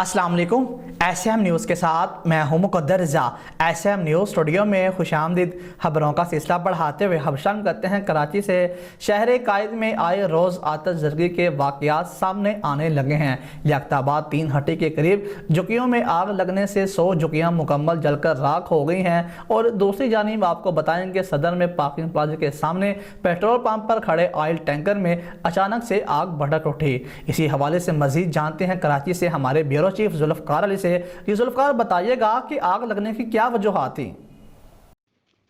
अस्सलाम वालेकुम। SM news के साथ मैं हूं मुक़द्दर रज़ा। एसएम न्यूज़ स्टूडियो में खुशामदीद। खबरों का सिलसिला बढ़ाते हुए हम शामिल करते हैं कराची से। शहर कायद में आए रोज़ आतिशज़रगी के वाक़यात सामने आने लगे हैं। लियाक़ताबाद 3 हट्टी के करीब झुग्गियों में आग लगने से 100 झुग्गियाँ मुकम्मल जलकर राख हो गई हैं। और दूसरी जानिब आपको बताएं कि सदर में पार्किंग प्लाजा के सामने पेट्रोल पंप पर खड़े ऑयल टैंकर में अचानक से आग भड़क उठी। इसी हवाले से मज़ीद जानते हैं कराची से हमारे ब्यूरो चीफ जुल्फ़कार अली से। ये जुल्फ़कार, बताइएगा कि आग लगने की क्या वजूहात थी?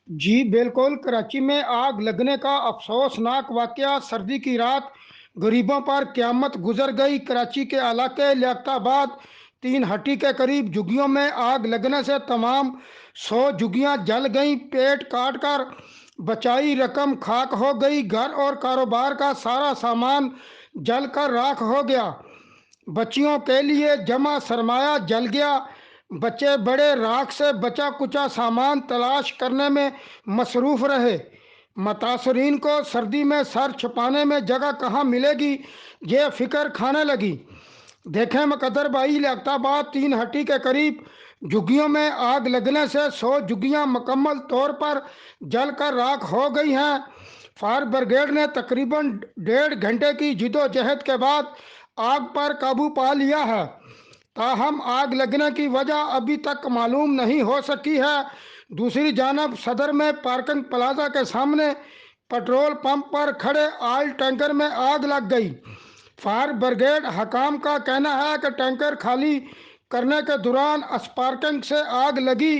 जी बिल्कुल, कराची में आग लगने का अफसोसनाक वाकया। सर्दी की रात गरीबों पर क़यामत गुजर गई। कराची के इलाके लियाक़ताबाद 3 हट्टी के करीब झुग्गियों में आग लगने से तमाम 100 झुग्गियाँ जल गईं। पेट काट कर बचाई रकम खाक हो गई। घर और कारोबार का सारा सामान जल कर राख हो गया। बच्चियों के लिए जमा सरमाया जल गया। बच्चे बड़े राख से बचा कुचा सामान तलाश करने में मसरूफ़ रहे। मुतासरीन को सर्दी में सर छुपाने में जगह कहाँ मिलेगी, ये फिक्र खाने लगी। देखें मुक़द्दर भाई, लियाक़ताबाद 3 हट्टी के करीब झुग्गियों में आग लगने से 100 झुग्गियाँ मुकम्मल तौर पर जलकर राख हो गई हैं। फायर ब्रिगेड ने तकरीबन 1.5 घंटे की जिदोजहद के बाद आग पर काबू पा लिया है। ताहम आग लगने की वजह अभी तक मालूम नहीं हो सकी है। दूसरी जानब सदर में पार्किंग प्लाजा के सामने पेट्रोल पंप पर खड़े ऑयल टैंकर में आग लग गई। फायर ब्रिगेड हकाम का कहना है कि टैंकर खाली करने के दौरान स्पार्किंग से आग लगी,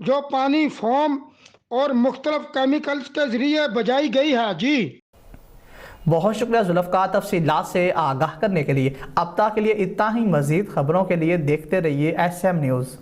जो पानी, फोम और मुख्तलिफ केमिकल्स के जरिए बुझाई गई है। जी बहुत शुक्रिया जुल्फ़कार, तफसीलात से आगाह करने के लिए। अब तक के लिए इतना ही। मज़ीद खबरों के लिए देखते रहिए एसएम न्यूज़।